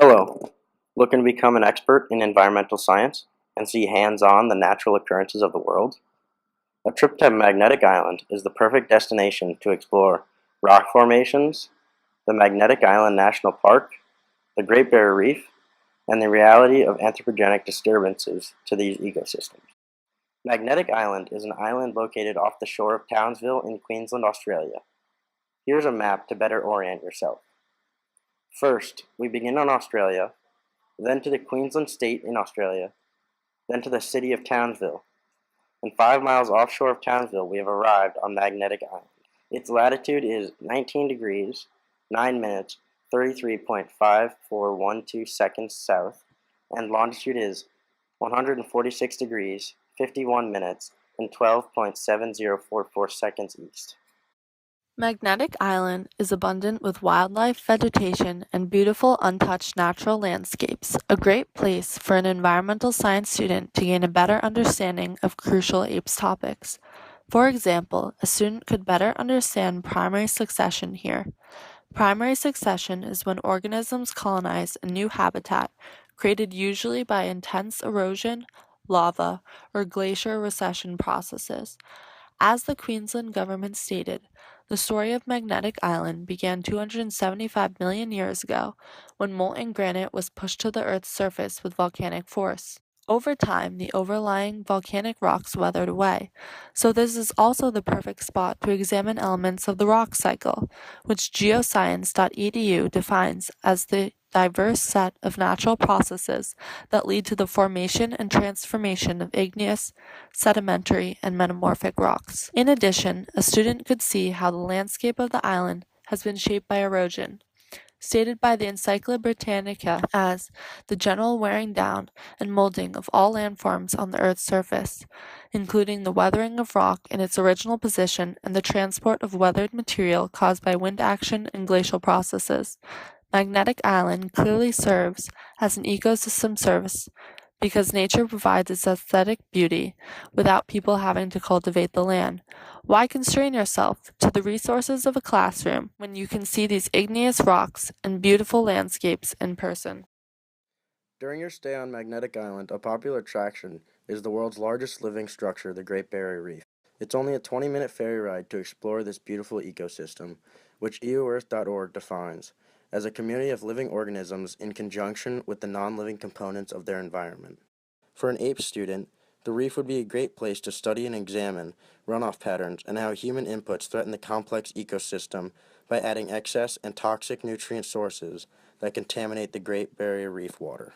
Hello. Looking to become an expert in environmental science and see hands-on the natural occurrences of the world? A trip to Magnetic Island is the perfect destination to explore rock formations, the Magnetic Island National Park, the Great Barrier Reef, and the reality of anthropogenic disturbances to these ecosystems. Magnetic Island is an island located off the shore of Townsville in Queensland, Australia. Here's a map to better orient yourself. First, we begin on Australia, then to the Queensland state in Australia, then to the city of Townsville. And 5 miles offshore of Townsville, we have arrived on Magnetic Island. Its latitude is 19 degrees, 9 minutes, 33.5412 seconds south, and longitude is 146 degrees, 51 minutes, and 12.7044 seconds east. Magnetic Island is abundant with wildlife, vegetation, and beautiful untouched natural landscapes, a great place for an environmental science student to gain a better understanding of crucial APES topics. For example, a student could better understand primary succession here. Primary succession is when organisms colonize a new habitat, created usually by intense erosion, lava, or glacier recession processes. As the Queensland government stated, the story of Magnetic Island began 275 million years ago when molten granite was pushed to the Earth's surface with volcanic force. Over time, the overlying volcanic rocks weathered away, so this is also the perfect spot to examine elements of the rock cycle, which geoscience.edu defines as the diverse set of natural processes that lead to the formation and transformation of igneous, sedimentary, and metamorphic rocks. In addition, a student could see how the landscape of the island has been shaped by erosion, stated by the Encyclopedia Britannica as the general wearing down and molding of all landforms on the Earth's surface, including the weathering of rock in its original position and the transport of weathered material caused by wind action and glacial processes. Magnetic Island clearly serves as an ecosystem service because nature provides its aesthetic beauty without people having to cultivate the land. Why constrain yourself to the resources of a classroom when you can see these igneous rocks and beautiful landscapes in person? During your stay on Magnetic Island, a popular attraction is the world's largest living structure, the Great Barrier Reef. It's only a 20-minute ferry ride to explore this beautiful ecosystem, which eoearth.org defines as a community of living organisms in conjunction with the non-living components of their environment. For an APE student, the reef would be a great place to study and examine runoff patterns and how human inputs threaten the complex ecosystem by adding excess and toxic nutrient sources that contaminate the Great Barrier Reef water.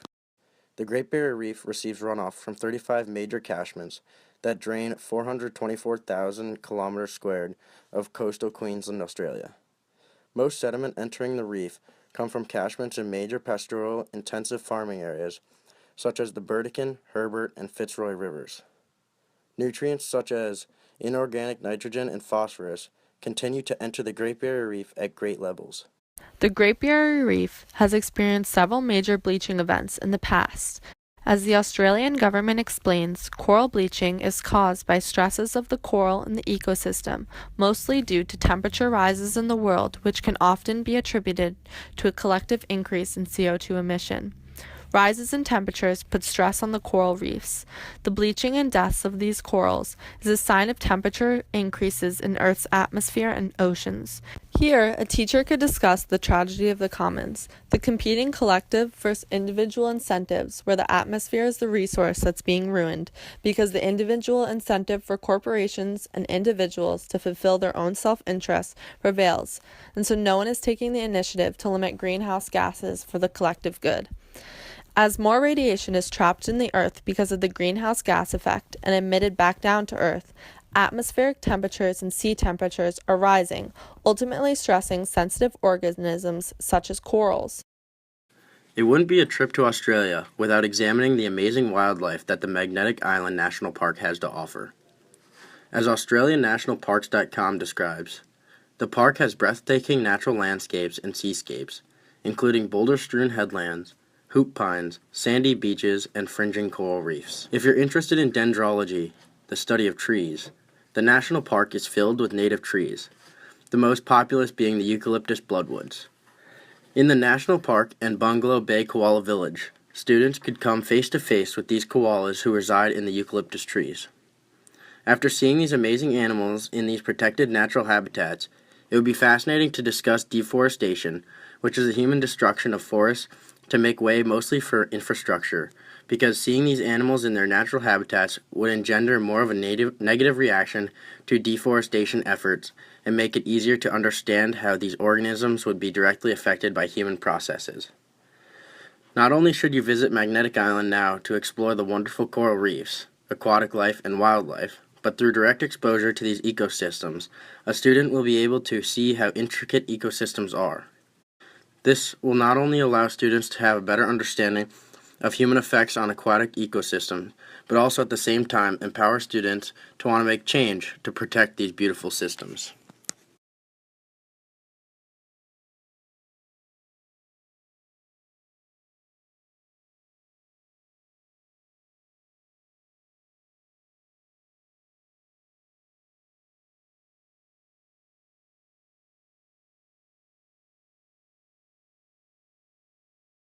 The Great Barrier Reef receives runoff from 35 major catchments that drain 424,000 kilometers squared of coastal Queensland, Australia. Most sediment entering the reef come from catchments in major pastoral intensive farming areas such as the Burdekin, Herbert, and Fitzroy rivers. Nutrients such as inorganic nitrogen and phosphorus continue to enter the Great Barrier Reef at great levels. The Great Barrier Reef has experienced several major bleaching events in the past. As the Australian government explains, coral bleaching is caused by stresses of the coral in the ecosystem, mostly due to temperature rises in the world, which can often be attributed to a collective increase in CO2 emission. Rises in temperatures put stress on the coral reefs. The bleaching and deaths of these corals is a sign of temperature increases in Earth's atmosphere and oceans. Here, a teacher could discuss the tragedy of the commons, the competing collective versus individual incentives, where the atmosphere is the resource that's being ruined, because the individual incentive for corporations and individuals to fulfill their own self-interest prevails, and so no one is taking the initiative to limit greenhouse gases for the collective good. As more radiation is trapped in the Earth because of the greenhouse gas effect and emitted back down to Earth, atmospheric temperatures and sea temperatures are rising, ultimately stressing sensitive organisms such as corals. It wouldn't be a trip to Australia without examining the amazing wildlife that the Magnetic Island National Park has to offer. As AustralianNationalParks.com describes, the park has breathtaking natural landscapes and seascapes, including boulder-strewn headlands, hoop pines, sandy beaches, and fringing coral reefs. If you're interested in dendrology, the study of trees, the national park is filled with native trees, the most populous being the eucalyptus bloodwoods. In the national park and Bungalow Bay Koala Village, students could come face to face with these koalas who reside in the eucalyptus trees. After seeing these amazing animals in these protected natural habitats, it would be fascinating to discuss deforestation, which is the human destruction of forests to make way mostly for infrastructure, because seeing these animals in their natural habitats would engender more of a negative reaction to deforestation efforts and make it easier to understand how these organisms would be directly affected by human processes. Not only should you visit Magnetic Island now to explore the wonderful coral reefs, aquatic life, and wildlife, but through direct exposure to these ecosystems, a student will be able to see how intricate ecosystems are. This will not only allow students to have a better understanding of human effects on aquatic ecosystems, but also at the same time empower students to want to make change to protect these beautiful systems.